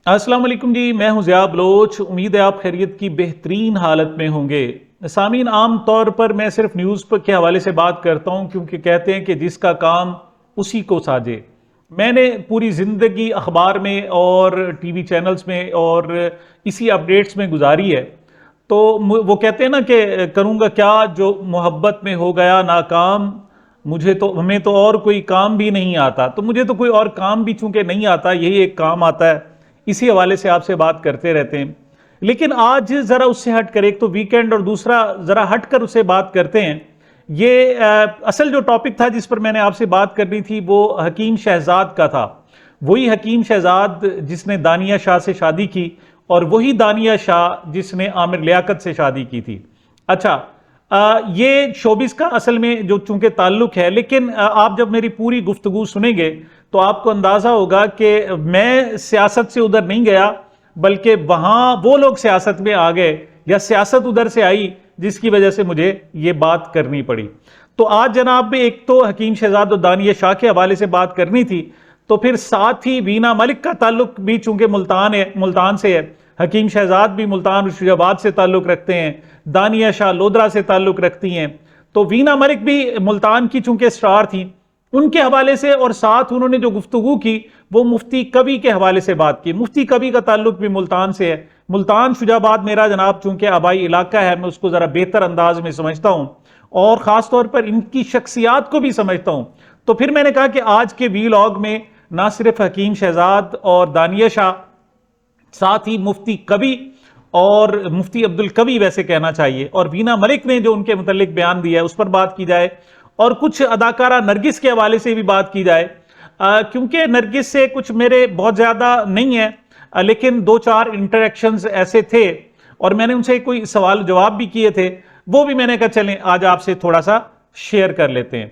السلام علیکم جی، میں ہوں ضیاء بلوچ۔ امید ہے آپ خیریت کی بہترین حالت میں ہوں گے۔ سامعین، عام طور پر میں صرف نیوز کے حوالے سے بات کرتا ہوں کیونکہ کہتے ہیں کہ جس کا کام اسی کو ساجے۔ میں نے پوری زندگی اخبار میں اور ٹی وی چینلز میں اور اسی اپڈیٹس میں گزاری ہے، تو وہ کہتے ہیں نا کہ کروں گا کیا جو محبت میں ہو گیا ناکام، ہمیں تو اور کوئی کام بھی نہیں آتا۔ تو مجھے تو کوئی اور کام بھی چونکہ نہیں آتا، یہی ایک کام آتا ہے، اسی حوالے سے آپ سے بات کرتے رہتے ہیں۔ لیکن آج ذرا اس سے ہٹ کر، ایک تو ویکینڈ اور دوسرا ذرا ہٹ کر اسے بات کرتے ہیں۔ یہ اصل جو ٹاپک تھا جس پر میں نے آپ سے بات کرنی تھی وہ حکیم شہزاد کا تھا۔ وہی حکیم شہزاد جس نے دانیہ شاہ سے شادی کی، اور وہی دانیہ شاہ جس نے عامر لیاقت سے شادی کی تھی۔ اچھا، یہ شوبز کا اصل میں جو چونکہ تعلق ہے، لیکن آپ جب میری پوری گفتگو سنیں گے تو آپ کو اندازہ ہوگا کہ میں سیاست سے ادھر نہیں گیا، بلکہ وہاں وہ لوگ سیاست میں آ گئے یا سیاست ادھر سے آئی جس کی وجہ سے مجھے یہ بات کرنی پڑی۔ تو آج جناب ایک تو حکیم شہزاد اور دانیہ شاہ کے حوالے سے بات کرنی تھی، تو پھر ساتھ ہی وینا ملک کا تعلق بھی چونکہ ملتان سے ہے، حکیم شہزاد بھی ملتان اور شجاع آباد سے تعلق رکھتے ہیں، دانیہ شاہ لودرا سے تعلق رکھتی ہیں، تو وینا ملک بھی ملتان کی چونکہ سٹار تھیں، ان کے حوالے سے، اور ساتھ انہوں نے جو گفتگو کی وہ مفتی کبھی کے حوالے سے بات کی۔ مفتی کبھی کا تعلق بھی ملتان سے ہے۔ ملتان شجاع آباد میرا جناب چونکہ آبائی علاقہ ہے، میں اس کو ذرا بہتر انداز میں سمجھتا ہوں اور خاص طور پر ان کی شخصیات کو بھی سمجھتا ہوں۔ تو پھر میں نے کہا کہ آج کے ویلاگ میں نہ صرف حکیم شہزاد اور دانیہ شاہ، ساتھ ہی مفتی کبھی اور مفتی عبدالکوی ویسے کہنا چاہیے، اور وینا ملک نے جو ان کے متعلق بیان دیا ہے اس پر بات کی جائے، اور کچھ اداکارہ نرگس کے حوالے سے بھی بات کی جائے، کیونکہ نرگس سے کچھ میرے بہت زیادہ نہیں ہے، لیکن دو چار انٹریکشنز ایسے تھے اور میں نے ان سے کوئی سوال جواب بھی کیے تھے، وہ بھی میں نے کہا چلیں آج آپ سے تھوڑا سا شیئر کر لیتے ہیں۔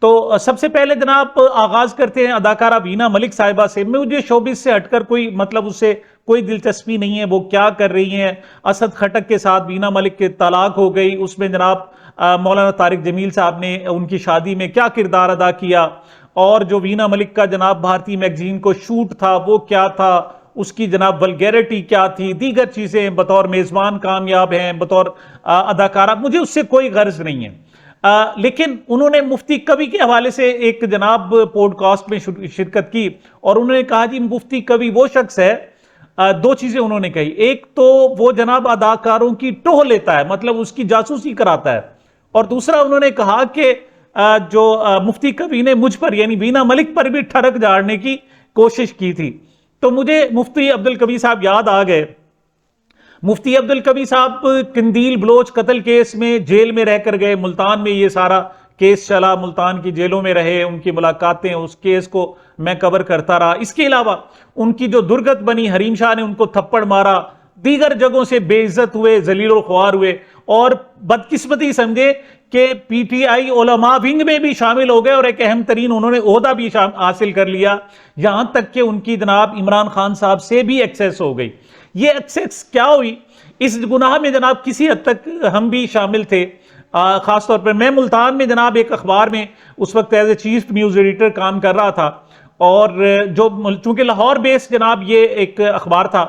تو سب سے پہلے جناب آغاز کرتے ہیں اداکارہ وینا ملک صاحبہ سے۔ مجھے شوبز سے ہٹ کر کوئی اس سے کوئی دلچسپی نہیں ہے، وہ کیا کر رہی ہیں۔ اسد خٹک کے ساتھ وینا ملک کے طلاق ہو گئی، اس میں جناب مولانا طارق جمیل صاحب نے ان کی شادی میں کیا کردار ادا کیا، اور جو وینا ملک کا جناب بھارتی میگزین کو شوٹ تھا وہ کیا تھا، اس کی جناب ولگیرٹی کیا تھی، دیگر چیزیں، بطور میزبان کامیاب ہیں، بطور اداکارہ مجھے اس سے کوئی غرض نہیں ہے۔ لیکن انہوں نے مفتی کبھی کے حوالے سے ایک جناب پوڈ کاسٹ میں شرکت کی، اور انہوں نے کہا جی مفتی کبھی وہ شخص ہے، دو چیزیں انہوں نے کہی۔ ایک تو وہ جناب اداکاروں کی ٹوہ لیتا ہے، مطلب اس کی جاسوسی کراتا ہے، اور دوسرا انہوں نے کہا کہ جو مفتی کبھی نے مجھ پر یعنی وینا ملک پر بھی ٹھڑک جاڑنے کی کوشش کی تھی۔ تو مجھے مفتی عبدالکوی صاحب یاد آ گئے۔ مفتی عبدالکوی صاحب قندیل بلوچ قتل کیس میں جیل میں رہ کر گئے، ملتان میں یہ سارا کیس چلا، ملتان کی جیلوں میں رہے، ان کی ملاقاتیں، اس کیس کو میں کور کرتا رہا۔ اس کے علاوہ ان کی جو درگت بنی، حریم شاہ نے ان کو تھپڑ مارا، دیگر جگہوں سے بے عزت ہوئے، ذلیل و خوار ہوئے، اور بدقسمتی سمجھے کہ پی ٹی آئی علماء ونگ میں بھی شامل ہو گئے، اور ایک اہم ترین انہوں نے عہدہ بھی حاصل کر لیا، یہاں تک کہ ان کی جناب عمران خان صاحب سے بھی ایکسیس ہو گئی۔ یہ ایکسیس کیا ہوئی؟ اس گناہ میں جناب کسی حد تک ہم بھی شامل تھے، خاص طور پر میں ملتان میں جناب ایک اخبار میں اس وقت as a chief news editor کام کر رہا تھا، اور جو چونکہ لاہور بیس جناب یہ ایک اخبار تھا،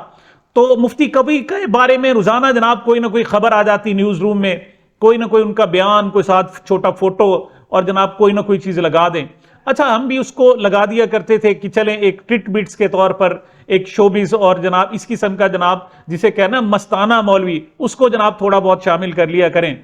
تو مفتی کبھی کے بارے میں روزانہ جناب کوئی نہ کوئی خبر آ جاتی نیوز روم میں، کوئی نہ کوئی ان کا بیان، کوئی ساتھ چھوٹا فوٹو، اور جناب کوئی نہ کوئی چیز لگا دیں۔ اچھا، ہم بھی اس کو لگا دیا کرتے تھے کہ چلیں ایک ٹٹ بٹس کے طور پر ایک شوبز اور جناب اس قسم کا جناب جسے کہنا مستانہ مولوی، اس کو جناب تھوڑا بہت شامل کر لیا کریں۔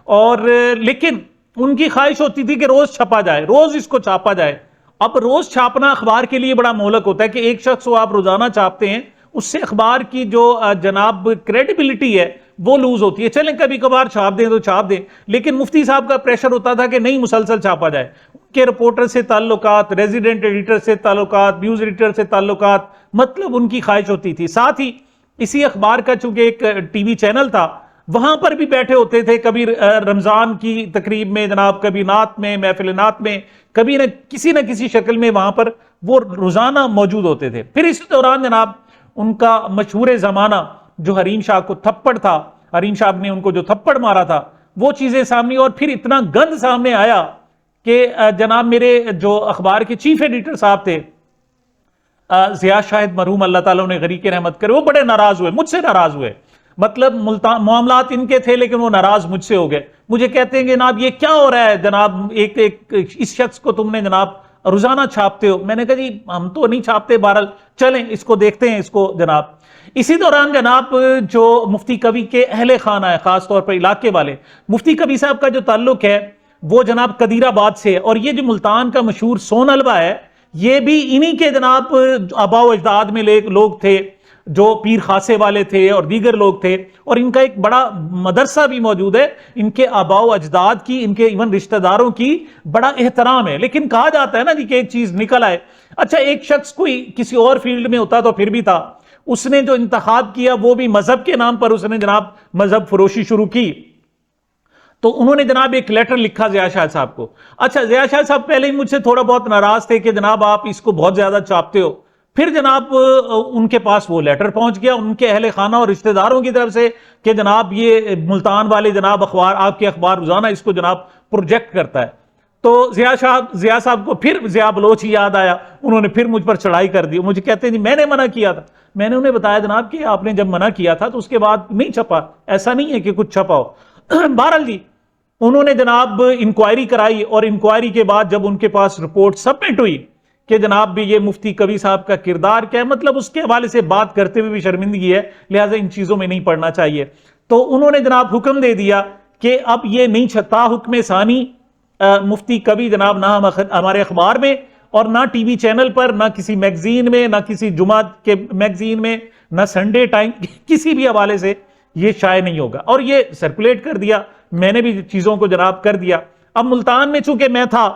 اور لیکن ان کی خواہش ہوتی تھی کہ روز چھپا جائے، روز اس کو چھاپا جائے۔ اب روز چھاپنا اخبار کے لیے بڑا مہلک ہوتا ہے کہ ایک شخص کو آپ روزانہ چھاپتے ہیں، اس سے اخبار کی جو جناب کریڈیبلٹی ہے وہ لوز ہوتی ہے۔ چلیں کبھی کبھار چھاپ دیں تو چھاپ دیں، لیکن مفتی صاحب کا پریشر ہوتا تھا کہ نہیں، مسلسل چھاپا جائے۔ ان کے رپورٹر سے تعلقات، ریزیڈنٹ ایڈیٹر سے تعلقات، نیوز ایڈیٹر سے تعلقات، مطلب ان کی خواہش ہوتی تھی۔ ساتھ ہی اسی اخبار کا چونکہ ایک ٹی وی چینل تھا، وہاں پر بھی بیٹھے ہوتے تھے، کبھی رمضان کی تقریب میں جناب، کبھی نعت میں، محفل نعت میں، کبھی نہ کسی شکل میں وہاں پر وہ روزانہ موجود ہوتے تھے۔ پھر اس دوران جناب ان کا مشہور زمانہ جو حریم شاہ کو تھپڑ تھا، حریم شاہ نے ان کو جو تھپڑ مارا تھا، وہ چیزیں سامنے، اور پھر اتنا گند سامنے آیا کہ جناب میرے جو اخبار کے چیف ایڈیٹر صاحب تھے، ضیاء شاہد مرحوم اللہ تعالیٰ نے غریق رحمت کرے، وہ بڑے ناراض ہوئے، مجھ سے ناراض ہوئے، مطلب معاملات ان کے تھے لیکن وہ ناراض مجھ سے ہو گئے، مجھے کہتے ہیں کہ جناب یہ کیا ہو رہا ہے جناب، اس شخص کو تم نے جناب روزانہ چھاپتے ہو۔ میں نے کہا جی ہم تو نہیں چھاپتے، بہرحال چلیں اس کو دیکھتے ہیں اس کو جناب۔ اسی دوران جناب جو مفتی کبھی کے اہل خانہ ہے، خاص طور پر علاقے والے، مفتی کبھی صاحب کا جو تعلق ہے وہ جناب قدیر آباد سے ہے، اور یہ جو ملتان کا مشہور سون حلوہ ہے یہ بھی انہی کے جناب آباء و اجداد میں لوگ تھے، جو پیر خاصے والے تھے اور دیگر لوگ تھے، اور ان کا ایک بڑا مدرسہ بھی موجود ہے، ان کے آباء و اجداد کی، ان کے ایون رشتہ داروں کی بڑا احترام ہے۔ لیکن کہا جاتا ہے نا جی کہ ایک چیز نکل آئے، اچھا ایک شخص کوئی کسی اور فیلڈ میں ہوتا تو پھر بھی تھا، اس نے جو انتخاب کیا وہ بھی مذہب کے نام پر اس نے جناب مذہب فروشی شروع کی، تو انہوں نے جناب ایک لیٹر لکھا ضیاء شاہد صاحب کو۔ اچھا ضیاء شاہد صاحب پہلے ہی مجھ سے تھوڑا بہت ناراض تھے کہ جناب آپ اس کو بہت زیادہ چھاپتے ہو، پھر جناب ان کے پاس وہ لیٹر پہنچ گیا ان کے اہل خانہ اور رشتہ داروں کی طرف سے کہ جناب یہ ملتان والے جناب اخبار، آپ کے اخبار روزانہ اس کو جناب پروجیکٹ کرتا ہے۔ تو ضیاء صاحب کو پھر ضیاء بلوچ ہی یاد آیا، انہوں نے پھر مجھ پر چڑھائی کر دی، مجھے کہتے ہیں جی میں نے منع کیا تھا۔ میں نے انہیں بتایا جناب کہ آپ نے جب منع کیا تھا تو اس کے بعد نہیں چھپا، ایسا نہیں ہے کہ کچھ چھپا ہو۔ بہرحال جی انہوں نے جناب انکوائری کرائی، اور انکوائری کے بعد جب ان کے پاس رپورٹ سبمٹ ہوئی کہ جناب بھی یہ مفتی کبھی صاحب کا کردار کیا ہے، مطلب اس کے حوالے سے بات کرتے ہوئے بھی شرمندگی ہے، لہٰذا ان چیزوں میں نہیں پڑنا چاہیے، تو انہوں نے جناب حکم دے دیا کہ اب یہ نہیں چھتا حکم ثانی مفتی کبھی جناب نہ ہمارے اخبار میں اور نہ ٹی وی چینل پر، نہ کسی میگزین میں، نہ کسی جمعہ کے میگزین میں، نہ سنڈے ٹائم، کسی بھی حوالے سے یہ شائع نہیں ہوگا، اور یہ سرکولیٹ کر دیا۔ میں نے بھی چیزوں کو جناب کر دیا۔ اب ملتان میں چونکہ میں تھا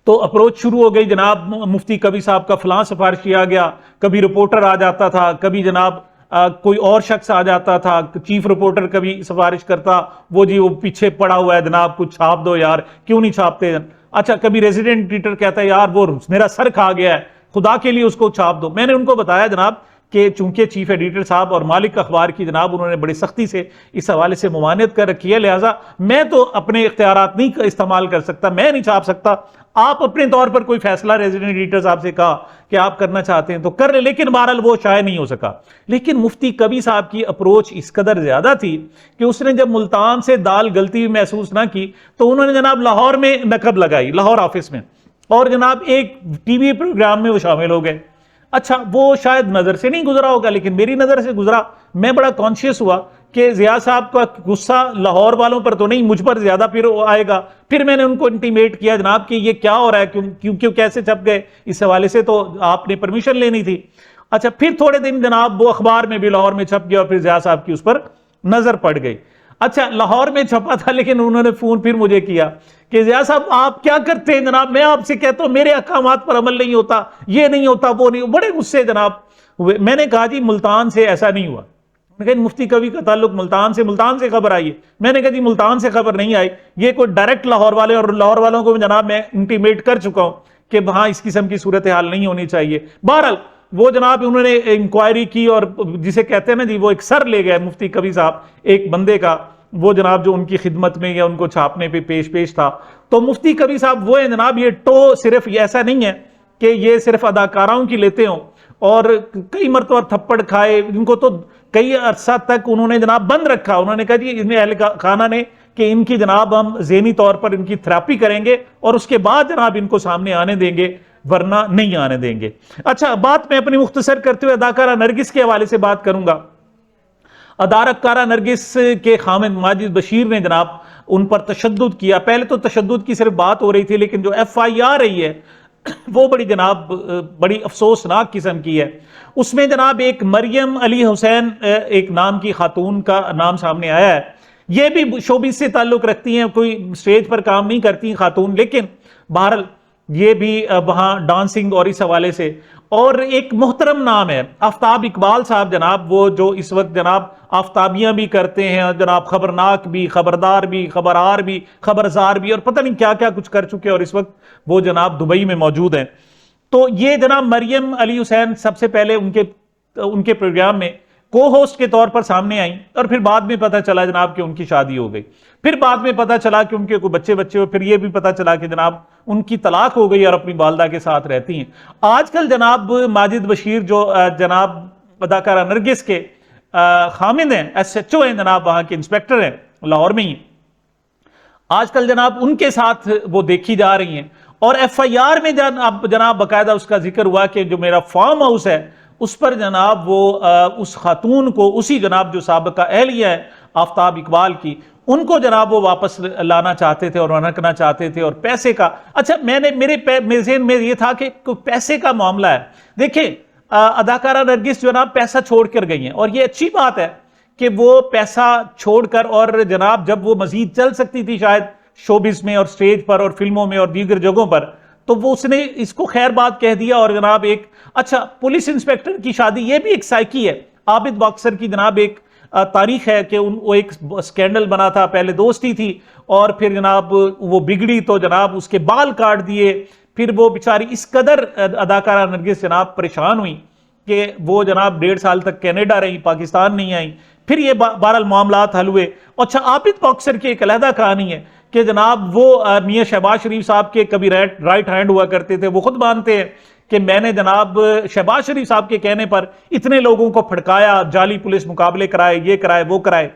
تو اپروچ شروع ہو گئی، جناب مفتی کبھی صاحب کا فلاں سفارش کیا گیا، کبھی رپورٹر آ جاتا تھا، کبھی جناب کوئی اور شخص آ جاتا تھا، چیف رپورٹر کبھی سفارش کرتا، وہ جی وہ پیچھے پڑا ہوا ہے جناب کچھ چھاپ دو یار، کیوں نہیں چھاپتے؟ اچھا کبھی ریزیڈنٹ ایڈیٹر کہتا ہے یار وہ میرا سر کھا گیا ہے، خدا کے لیے اس کو چھاپ دو۔ میں نے ان کو بتایا جناب کہ چونکہ چیف ایڈیٹر صاحب اور مالک اخبار کی جناب انہوں نے بڑی سختی سے اس حوالے سے ممانعت کر رکھی ہے، لہٰذا میں تو اپنے اختیارات نہیں استعمال کر سکتا، میں نہیں چھاپ سکتا، آپ اپنے طور پر کوئی فیصلہ ریزیڈنٹ ایڈیٹر صاحب سے کہا کہ آپ کرنا چاہتے ہیں تو کر لیں، لیکن بہرحال وہ شائع نہیں ہو سکا۔ لیکن مفتی کبھی صاحب کی اپروچ اس قدر زیادہ تھی کہ اس نے جب ملتان سے دال گلتی ہوئی محسوس نہ کی تو انہوں نے جناب لاہور میں نقب لگائی، لاہور آفس میں، اور جناب ایک ٹی وی پروگرام میں وہ شامل ہو گئے۔ اچھا وہ شاید نظر سے نہیں گزرا ہوگا لیکن میری نظر سے گزرا، میں بڑا کانشیس ہوا کہ ضیاء صاحب کا غصہ لاہور والوں پر تو نہیں، مجھ پر زیادہ پھر آئے گا۔ پھر میں نے ان کو انٹیمیٹ کیا جناب کہ یہ کیا ہو رہا ہے، کیوں کیسے چھپ گئے، اس حوالے سے تو آپ نے پرمیشن لینی تھی۔ اچھا پھر تھوڑے دن جناب وہ اخبار میں بھی لاہور میں چھپ گیا اور پھر ضیاء صاحب کی اس پر نظر پڑ گئی۔ اچھا لاہور میں چھپا تھا لیکن انہوں نے فون پھر مجھے کیا کہ ضیاء صاحب آپ کیا کرتے ہیں جناب، میں آپ سے کہتا ہوں میرے احکامات پر عمل نہیں ہوتا، یہ نہیں ہوتا، وہ نہیں، بڑے غصے جناب ہوئے۔ میں نے کہا جی ملتان سے ایسا نہیں ہوا، میں کہا مفتی کبھی کا تعلق ملتان سے خبر آئی ہے؟ میں نے کہا جی ملتان سے خبر نہیں آئی، یہ کوئی ڈائریکٹ لاہور والے، اور لاہور والوں کو جناب میں انٹیمیٹ کر چکا ہوں کہ وہاں اس قسم کی صورتحال نہیں ہونی چاہیے۔ بہرحال وہ جناب انہوں نے انکوائری کی اور جسے کہتے ہیں نا جی وہ ایک سر لے گئے مفتی کبھی صاحب ایک بندے کا، وہ جناب جو ان کی خدمت میں یا ان کو چھاپنے پہ پیش تھا۔ تو مفتی کبھی صاحب وہ ہے جناب، یہ صرف ایسا نہیں ہے کہ یہ صرف اداکاراؤں کی لیتے ہوں، اور کئی مرتبہ تھپڑ کھائے، ان کو تو کئی عرصہ تک انہوں نے جناب بند رکھا۔ انہوں نے کہا جی ان اہل خانہ نے کہ ان کی جناب ہم ذہنی طور پر ان کی تھراپی کریں گے اور اس کے بعد جناب ان کو سامنے آنے دیں گے، ورنہ نہیں آنے دیں گے۔ اچھا بات میں اپنی مختصر کرتے ہوئے اداکارہ نرگس کے حوالے سے بات کروں گا۔ اداکارہ نرگس کے خامند ماجد بشیر نے جناب ان پر تشدد کیا۔ پہلے تو تشدد کی صرف بات ہو رہی تھی، لیکن جو ایف آئی آر رہی ہے وہ بڑی افسوسناک قسم کی ہے۔ اس میں جناب ایک مریم علی حسین ایک نام کی خاتون کا نام سامنے آیا ہے، یہ بھی شوبز سے تعلق رکھتی ہیں، کوئی سٹیج پر کام نہیں کرتی خاتون، لیکن بہرحال یہ بھی وہاں ڈانسنگ اور اس حوالے سے۔ اور ایک محترم نام ہے آفتاب اقبال صاحب جناب، وہ جو اس وقت جناب آفتابیاں بھی کرتے ہیں جناب، خبرناک بھی، خبردار بھی، خبرار بھی، خبرزار بھی، اور پتہ نہیں کیا کیا کچھ کر چکے، اور اس وقت وہ جناب دبئی میں موجود ہیں۔ تو یہ جناب مریم علی حسین سب سے پہلے ان کے پروگرام میں کو ہوسٹ کے طور پر سامنے آئیں، اور پھر بعد میں پتہ چلا جناب کہ ان کی شادی ہو گئی، پھر بعد میں پتہ چلا کہ ان کے کوئی بچے ہوئے، پھر یہ بھی پتہ چلا کہ جناب ان کی طلاق ہو گئی اور اپنی والدہ کے ساتھ رہتی ہیں۔ آج کل جناب ماجد بشیر جو جناب اداکارہ نرگس کے خامند ہیں، ایس ایچ او ہیں جناب، وہاں کے انسپیکٹر ہیں لاہور میں ہی، آج کل جناب ان کے ساتھ وہ دیکھی جا رہی ہیں، اور ایف آئی آر میں جناب باقاعدہ اس کا ذکر ہوا کہ جو میرا فارم ہاؤس ہے اس پر جناب وہ اس خاتون کو، اسی جناب جو سابقہ اہلیہ ہے آفتاب اقبال کی، ان کو جناب وہ واپس لانا چاہتے تھے اور رکھنا چاہتے تھے، اور پیسے کا، اچھا میرے ذہن میں یہ تھا کہ پیسے کا معاملہ ہے۔ دیکھیں اداکارہ نرگس جناب پیسہ چھوڑ کر گئی ہیں، اور یہ اچھی بات ہے کہ وہ پیسہ چھوڑ کر، اور جناب جب وہ مزید چل سکتی تھی شاید شوبز میں اور سٹیج پر اور فلموں میں اور دیگر جگہوں پر، تو وہ اس نے اس کو خیر بات کہہ دیا، اور جناب ایک اچھا پولیس انسپیکٹر کی شادی، یہ بھی ایک سائیکی ہے۔ عابد باکسر کی جناب ایک تاریخ ہے کہ وہ ایک سکینڈل بنا تھا، پہلے دوستی تھی اور پھر جناب وہ بگڑی تو جناب اس کے بال کاٹ دیے، پھر وہ بیچاری اس قدر اداکارہ نرگس جناب پریشان ہوئی کہ وہ جناب 1.5 سال تک کینیڈا رہی، پاکستان نہیں آئی، پھر یہ بہرحال معاملات حل ہوئے۔ اچھا عابد باکسر کی ایک علیحدہ کہانی ہے کہ جناب وہ میاں شہباز شریف صاحب کے کبھی رائٹ ہینڈ ہوا کرتے تھے، وہ خود مانتے ہیں کہ میں نے جناب شہباز شریف صاحب کے کہنے پر اتنے لوگوں کو پھڑکایا، جعلی پولیس مقابلے کرائے، یہ کرائے وہ کرائے،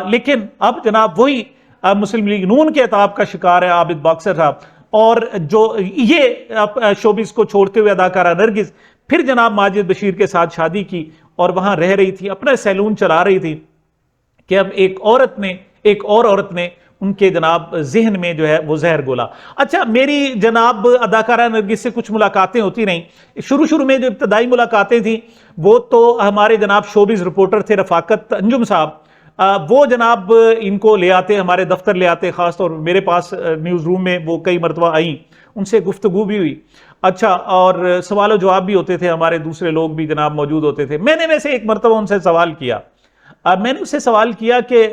لیکن اب جناب وہی مسلم لیگ نون کے عتاب کا شکار ہے عابد باکسر صاحب، اور جو یہ شوبز کو چھوڑتے ہوئے اداکارہ نرگس پھر جناب ماجد بشیر کے ساتھ شادی کی اور وہاں رہ رہی تھی، اپنا سیلون چلا رہی تھی، کہ اب ایک اور عورت نے ان کے جناب ذہن میں جو ہے وہ زہر گھولا۔ اچھا میری جناب اداکارہ نرگس سے کچھ ملاقاتیں ہوتی رہیں، شروع میں جو ابتدائی ملاقاتیں تھیں وہ تو ہمارے جناب شوبز رپورٹر تھے رفاقت انجم صاحب، وہ جناب ان کو لے آتے، ہمارے دفتر لے آتے، خاص طور میرے پاس نیوز روم میں وہ کئی مرتبہ آئیں، ان سے گفتگو بھی ہوئی، اچھا اور سوال و جواب بھی ہوتے تھے، ہمارے دوسرے لوگ بھی جناب موجود ہوتے تھے۔ میں نے ویسے ایک مرتبہ ان سے سوال کیا، میں نے اس سے سوال کیا کہ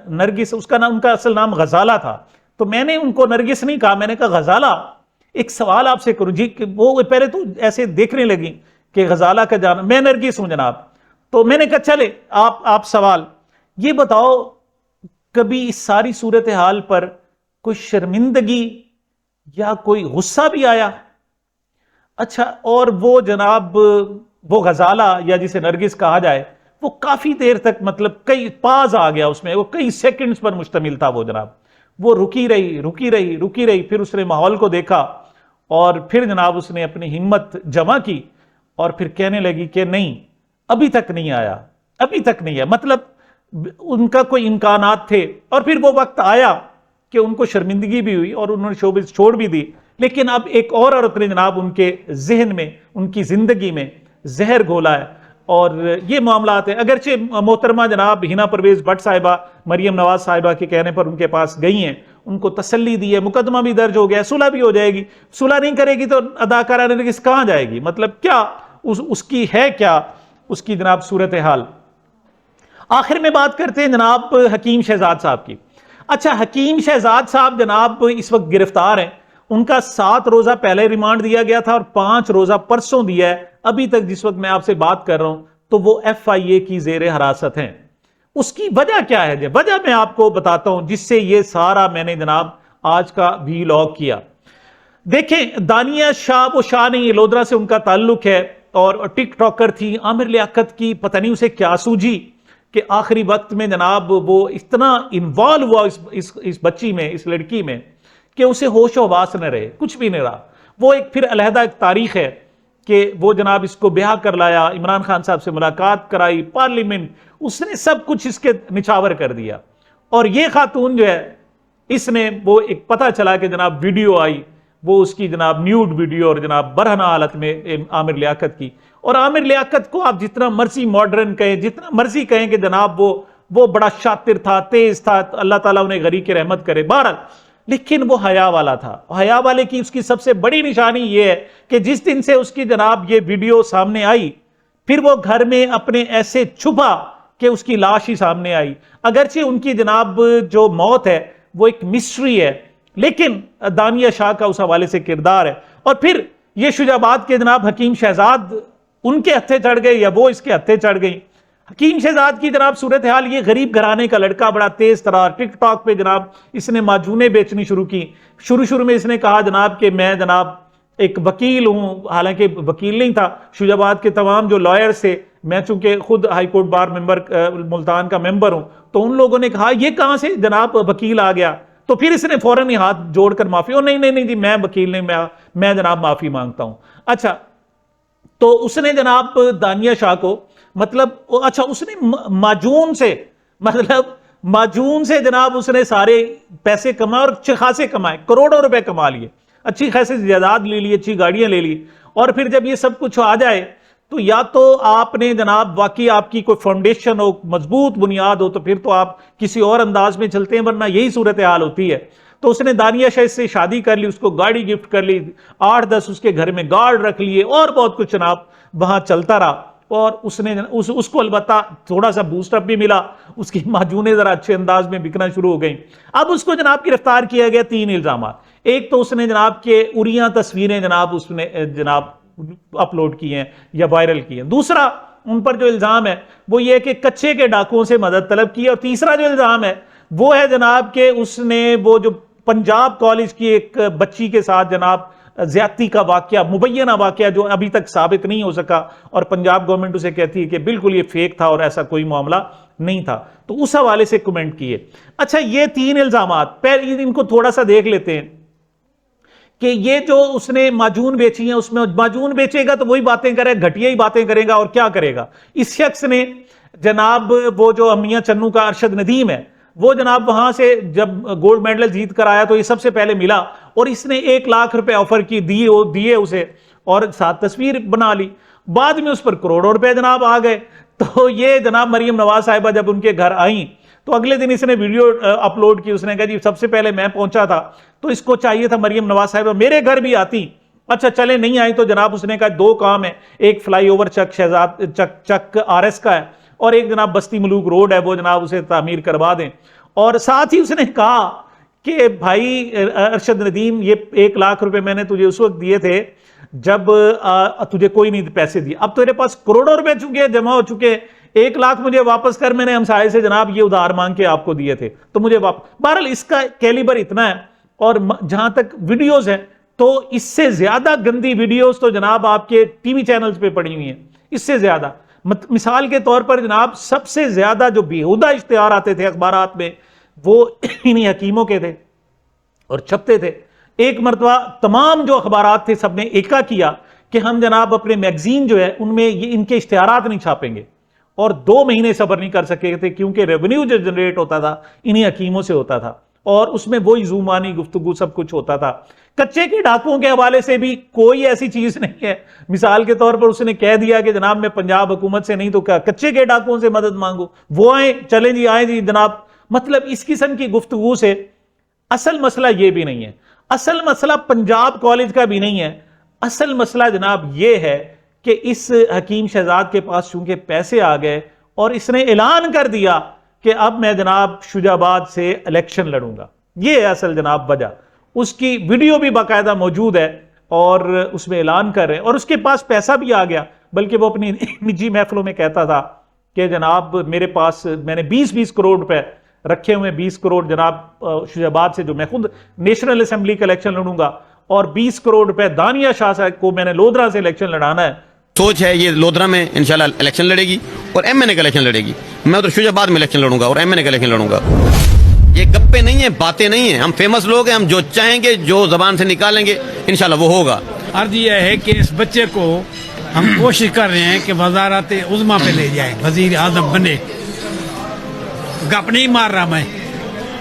نرگس، اس کا نام، ان کا اصل نام غزالہ تھا، تو میں نے ان کو نرگس نہیں کہا، میں نے کہا غزالہ ایک سوال آپ سے کروں جی، کہ وہ پہلے تو ایسے دیکھنے لگی کہ غزالہ کا جانا، میں نرگس ہوں جناب، تو میں نے کہا چلے آپ سوال یہ بتاؤ، کبھی اس ساری صورتحال پر کوئی شرمندگی یا کوئی غصہ بھی آیا؟ اچھا اور وہ جناب وہ غزالہ یا جسے نرگس کہا جائے، وہ کافی دیر تک، مطلب کئی پاز آ گیا اس میں، وہ کئی سیکنڈز پر مشتمل تھا وہ جناب، وہ رکی رہی، پھر اس نے ماحول کو دیکھا اور پھر جناب اس نے اپنی ہمت جمع کی اور پھر کہنے لگی کہ نہیں ابھی تک نہیں آیا، مطلب ان کا کوئی امکانات تھے، اور پھر وہ وقت آیا کہ ان کو شرمندگی بھی ہوئی اور انہوں نے شوبز چھوڑ بھی دی، لیکن اب ایک اور عورت نے جناب ان کے ذہن میں، ان کی زندگی میں زہر گھولا ہے، اور یہ معاملات ہیں۔ اگرچہ محترمہ جناب ہنا پرویز بٹ صاحبہ مریم نواز صاحبہ کے کہنے پر ان کے پاس گئی ہیں، ان کو تسلی دی ہے، مقدمہ بھی درج ہو گیا، صلح بھی ہو جائے گی، صلح نہیں کرے گی تو اداکارہ نرگس کہاں جائے گی، مطلب کیا اس کی ہے، کیا اس کی جناب صورتحال۔ آخر میں بات کرتے ہیں جناب حکیم شہزاد صاحب کی۔ اچھا حکیم شہزاد صاحب جناب اس وقت گرفتار ہیں، ان کا 7 روزہ پہلے ریمانڈ دیا گیا تھا اور 5 روزہ پرسوں دیا ہے، ابھی تک جس وقت میں آپ سے بات کر رہا ہوں تو وہ ایف آئی اے کی زیر حراست ہیں۔ اس کی وجہ کیا ہے؟ وجہ میں آپ کو بتاتا ہوں جس سے یہ سارا میں نے جناب آج کا بھی لاگ کیا۔ دیکھیں دانیہ شاہ، وہ شاہ نہیں، لودرا سے ان کا تعلق ہے، اور ٹک ٹاکر تھی، عامر لیاقت کی پتہ نہیں اسے کیا سوجی کہ آخری وقت میں جناب وہ اتنا انوالو ہوا اس بچی میں، اس لڑکی میں، کہ اسے ہوش و حواس نہ رہے، کچھ بھی نہیں رہا۔ وہ ایک پھر علیحدہ ایک تاریخ ہے کہ وہ جناب اس کو بیاہ کر لایا، عمران خان صاحب سے ملاقات کرائی، پارلیمنٹ، اس نے سب کچھ اس کے نچھاور کر دیا، اور یہ خاتون جو ہے اس نے وہ ایک پتہ چلا کہ جناب ویڈیو آئی، وہ اس کی جناب نیوڈ ویڈیو اور جناب برہنہ حالت میں عامر لیاقت کی، اور عامر لیاقت کو آپ جتنا مرضی ماڈرن کہیں، جتنا مرضی کہیں کہ جناب وہ بڑا شاطر تھا، تیز تھا، اللہ تعالیٰ انہیں غریق رحمت کرے، بہرحال لیکن وہ حیا والا تھا۔ حیا والے کی اس کی سب سے بڑی نشانی یہ ہے کہ جس دن سے اس کی جناب یہ ویڈیو سامنے آئی، پھر وہ گھر میں اپنے ایسے چھپا کہ اس کی لاش ہی سامنے آئی۔ اگرچہ ان کی جناب جو موت ہے وہ ایک مسٹری ہے، لیکن دانیہ شاہ کا اس حوالے سے کردار ہے۔ اور پھر یہ شجاع آباد کے جناب حکیم شہزاد ان کے ہتھے چڑھ گئے یا وہ اس کے ہتھے چڑھ گئی۔ حکیم شہزاد کی جناب صورتحال یہ غریب گھرانے کا لڑکا بڑا تیز ترار ٹک ٹاک پہ جناب اس نے معجونیں بیچنی شروع کی. شروع میں اس نے کہا جناب کہ میں جناب ایک وکیل ہوں, حالانکہ وکیل نہیں تھا. شجاباد کے تمام جو لائرز تھے, میں چونکہ خود ہائی کورٹ بار ممبر ملتان کا ممبر ہوں, تو ان لوگوں نے کہا یہ کہاں سے جناب وکیل آ گیا. تو پھر اس نے فوراً ہی ہاتھ جوڑ کر معافی, اور نہیں جی میں وکیل نہیں, میں جناب معافی مانگتا ہوں. اچھا تو اس نے جناب دانیہ شاہ کو مطلب اچھا اس نے ماجون سے جناب اس نے سارے پیسے کمائے اور اچھے خاصے کمائے, کروڑوں روپے کما لیے, اچھی خاصی جائیداد لے لی, اچھی گاڑیاں لے لی. اور پھر جب یہ سب کچھ آ جائے تو یا تو آپ نے جناب واقعی آپ کی کوئی فاؤنڈیشن ہو, مضبوط بنیاد ہو, تو پھر تو آپ کسی اور انداز میں چلتے ہیں, ورنہ یہی صورتحال ہوتی ہے. تو اس نے دانیہ شاہ سے شادی کر لی, اس کو گاڑی گفٹ کر لی, 8-10 اس کے گھر میں گارڈ رکھ لیے, اور بہت کچھ جناب وہاں چلتا رہا. اور اس کو البتہ تھوڑا سا بوسٹ اپ بھی ملا, اس کی معجونیں ذرا اچھے انداز میں بکنا شروع ہو گئیں. اب اس کو جناب گرفتار کیا گیا 3 الزامات. ایک تو اس نے جناب کے اریاں تصویریں جناب اس نے جناب اپلوڈ کی ہیں یا وائرل کی ہیں. دوسرا ان پر جو الزام ہے وہ یہ کہ کچے کے ڈاکوؤں سے مدد طلب کی. اور تیسرا جو الزام ہے وہ ہے جناب کہ اس نے وہ جو پنجاب کالج کی ایک بچی کے ساتھ جناب زیادتی کا واقعہ, مبینہ واقعہ جو ابھی تک ثابت نہیں ہو سکا, اور پنجاب گورنمنٹ اسے کہتی ہے کہ بالکل یہ فیک تھا اور ایسا کوئی معاملہ نہیں تھا, تو اس حوالے سے کمنٹ کیے. اچھا یہ 3 الزامات پہلے ان کو تھوڑا سا دیکھ لیتے ہیں کہ یہ جو اس نے معجون بیچی ہیں, اس میں معجون بیچے گا تو وہی باتیں کرے, گھٹیا ہی باتیں کرے گا, اور کیا کرے گا. اس شخص نے جناب وہ جو میاں چنو کا ارشد ندیم ہے, وہ جناب وہاں سے جب گولڈ میڈل جیت کر آیا تو یہ سب سے پہلے ملا, اور اس نے 1 لاکھ روپے آفر کی, دیے اسے, اور ساتھ تصویر بنا لی. بعد میں اس پر کروڑوں روپے جناب آ گئے. تو یہ جناب مریم نواز صاحبہ جب ان کے گھر آئیں تو اگلے دن اس نے ویڈیو اپلوڈ کی. اس نے کہا جی سب سے پہلے میں پہنچا تھا, تو اس کو چاہیے تھا مریم نواز صاحبہ میرے گھر بھی آتی. اچھا چلے نہیں آئی تو جناب اس نے کہا 2 کام ہیں, ایک فلائی اوور چک RS کا ہے, اور ایک جناب بستی ملوک روڈ ہے, وہ جناب اسے تعمیر کروا دیں. اور ساتھ ہی اس نے کہا کہ بھائی ارشد ندیم یہ 1 لاکھ روپے میں نے تجھے اس وقت دیے تھے جب تجھے کوئی نہیں پیسے دیے, اب تیرے پاس کروڑوں روپے چکے جمع ہو چکے, 1 لاکھ مجھے واپس کر, میں نے ہمسائے سے جناب یہ ادھار مانگ کے آپ کو دیے تھے تو مجھے واپس. بہرحال اس کا کیلیبر اتنا ہے, اور جہاں تک ویڈیوز ہیں تو اس سے زیادہ گندی ویڈیوز تو جناب آپ کے ٹی وی چینلز پہ پڑی ہوئی ہیں, اس سے زیادہ. مثال کے طور پر جناب سب سے زیادہ جو بیہودہ اشتہار آتے تھے اخبارات میں وہ انہی حکیموں کے تھے اور چھپتے تھے. ایک مرتبہ تمام جو اخبارات تھے سب نے ایکا کیا کہ ہم جناب اپنے میگزین جو ہے ان میں یہ ان کے اشتہارات نہیں چھاپیں گے, اور 2 مہینے صبر نہیں کر سکے تھے کیونکہ ریونیو جو جنریٹ ہوتا تھا انہی حکیموں سے ہوتا تھا, اور اس میں وہی زومانی گفتگو سب کچھ ہوتا تھا. کچے کے ڈاکوؤں کے حوالے سے بھی کوئی ایسی چیز نہیں ہے. مثال کے طور پر اس نے کہہ دیا کہ جناب میں پنجاب حکومت سے نہیں تو کیا کچے کے ڈاکوؤں سے مدد مانگو, وہ آئیں چلیں جی آئیں جی جناب. مطلب اس قسم کی گفتگو سے اصل مسئلہ یہ بھی نہیں ہے, اصل مسئلہ پنجاب کالج کا بھی نہیں ہے. اصل مسئلہ جناب یہ ہے کہ اس حکیم شہزاد کے پاس چونکہ پیسے آ گئے اور اس نے اعلان کر دیا کہ اب میں جناب شجاباد سے الیکشن لڑوں گا. یہ ہے اصل جناب وجہ. اس کی ویڈیو بھی باقاعدہ موجود ہے اور اس میں اعلان کر رہے ہیں, اور اس کے پاس پیسہ بھی آ گیا, بلکہ وہ اپنی نجی محفلوں میں کہتا تھا کہ جناب میرے پاس میں نے 20 کروڑ روپے رکھے ہوئے, 20 کروڑ جناب شجاباد سے جو میں خود نیشنل اسمبلی کا الیکشن لڑوں گا, اور 20 کروڑ روپے دانیہ شاہ صاحب کو میں نے لودھرا سے الیکشن لڑانا ہے. سوچ ہے یہ لودھرا میں انشاءاللہ الیکشن لڑے گی اور MNA کا الیکشن لڑے گی. میں ادھر شجاباد میں الیکشن لڑوں گا اور MNA کا الیکشن لڑوں گا. یہ گپے نہیں ہیں, باتیں نہیں ہیں. ہم فیمس لوگ ہیں, ہم جو چاہیں گے جو زبان سے نکالیں گے انشاءاللہ وہ ہوگا. عرض یہ ہے کہ اس بچے کو ہم کوشش کر رہے ہیں کہ وزارت عظمیٰ پہ لے جائیں, وزیر اعظم بنے. گپ نہیں مار رہا میں,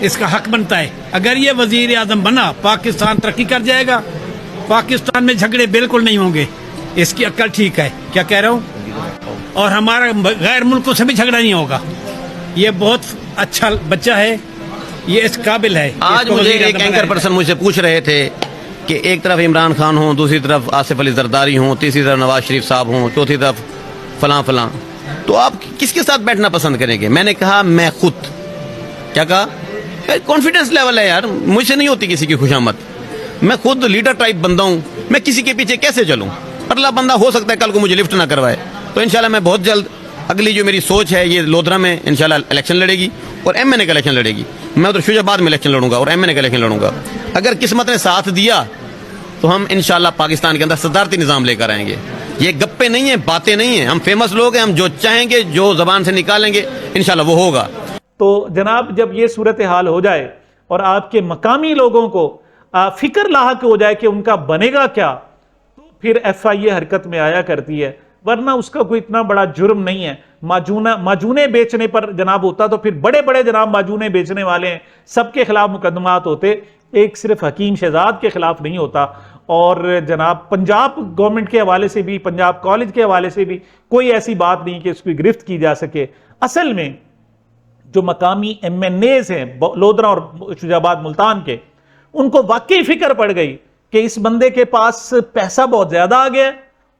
اس کا حق بنتا ہے. اگر یہ وزیر اعظم بنا پاکستان ترقی کر جائے گا, پاکستان میں جھگڑے بالکل نہیں ہوں گے. اس کی عقل ٹھیک ہے کیا کہہ رہا ہوں, اور ہمارا غیر ملکوں سے بھی جھگڑا نہیں ہوگا. یہ بہت اچھا بچہ ہے, یہ اس قابل ہے. آج مجھے ایک اینکر پرسن مجھ سے پوچھ رہے تھے کہ ایک طرف عمران خان ہوں, دوسری طرف آصف علی زرداری ہوں, تیسری طرف نواز شریف صاحب ہوں, چوتھی طرف فلاں فلاں, تو آپ کس کے ساتھ بیٹھنا پسند کریں گے؟ میں نے کہا میں خود, کیا کہا, کانفیڈنس لیول ہے یار, مجھ سے نہیں ہوتی کسی کی خوشامد. میں خود لیڈر ٹائپ بندہ ہوں, میں کسی کے پیچھے کیسے چلوں؟ پرلا بندہ ہو سکتا ہے کل کو مجھے لفٹ نہ کروائے, تو انشاءاللہ میں بہت جلد اگلی جو میری سوچ ہے یہ لودھرا میں انشاءاللہ الیکشن لڑے گی اور ایم این اے کا الیکشن لڑے گی. میں ادھر شوج آباد میں الیکشن لڑوں گا اور ایم این اے کا الیکشن لڑوں گا. اگر قسمت نے ساتھ دیا تو ہم انشاءاللہ پاکستان کے اندر صدارتی نظام لے کر آئیں گے. یہ گپے نہیں ہیں, باتیں نہیں ہیں. ہم فیمس لوگ ہیں, ہم جو چاہیں گے جو زبان سے نکالیں گے انشاءاللہ وہ ہوگا. تو جناب جب یہ صورتحال ہو جائے اور آپ کے مقامی لوگوں کو فکر لاحق ہو جائے کہ ان کا بنے گا کیا, تو پھر ایف آئی اے حرکت میں آیا کرتی ہے. ورنہ اس کا کوئی اتنا بڑا جرم نہیں ہے. معجونے بیچنے پر جناب ہوتا تو پھر بڑے بڑے جناب معجونے بیچنے والے ہیں, سب کے خلاف مقدمات ہوتے, ایک صرف حکیم شہزاد کے خلاف نہیں ہوتا. اور جناب پنجاب گورنمنٹ کے حوالے سے بھی, پنجاب کالج کے حوالے سے بھی کوئی ایسی بات نہیں کہ اس کی گرفت کی جا سکے. اصل میں جو مقامی ایم این ایز ہیں لودھرا اور شوج آباد ملتان کے, ان کو واقعی فکر پڑ گئی کہ اس بندے کے پاس پیسہ بہت زیادہ آ گیا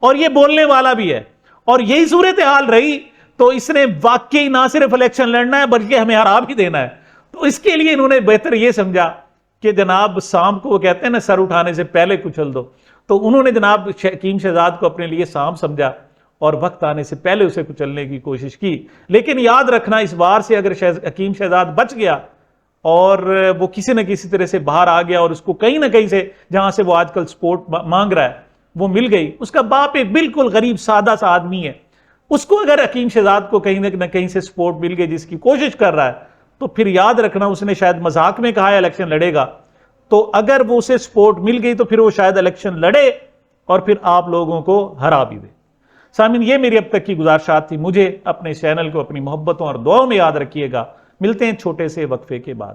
اور یہ بولنے والا بھی ہے, اور یہی صورتحال رہی تو اس نے واقعی نہ صرف الیکشن لڑنا ہے بلکہ ہمیں ہرا بھی دینا ہے. تو اس کے لیے انہوں نے بہتر یہ سمجھا کہ جناب سانپ کو وہ کہتے ہیں نا سر اٹھانے سے پہلے کچل دو, تو انہوں نے جناب حکیم شہزاد کو اپنے لیے سانپ سمجھا اور وقت آنے سے پہلے اسے کچلنے کی کوشش کی. لیکن یاد رکھنا اس بار سے اگر حکیم شہزاد بچ گیا اور وہ کسی نہ کسی طرح سے باہر آ گیا اور اس کو کہیں نہ کہیں سے جہاں سے وہ آج کل سپورٹ مانگ رہا ہے وہ مل گئی, اس کا باپ ایک بالکل غریب سادہ سا آدمی ہے, اس کو اگر حکیم شہزاد کو کہیں نہ کہیں سے سپورٹ مل گئی جس کی کوشش کر رہا ہے, تو پھر یاد رکھنا اس نے شاید مذاق میں کہا ہے الیکشن لڑے گا, تو اگر وہ اسے سپورٹ مل گئی تو پھر وہ شاید الیکشن لڑے اور پھر آپ لوگوں کو ہرا بھی دے. سامعین, یہ میری اب تک کی گزارشات تھی. مجھے اپنے چینل کو اپنی محبتوں اور دعاؤں میں یاد رکھیے گا. ملتے ہیں چھوٹے سے وقفے کے بعد.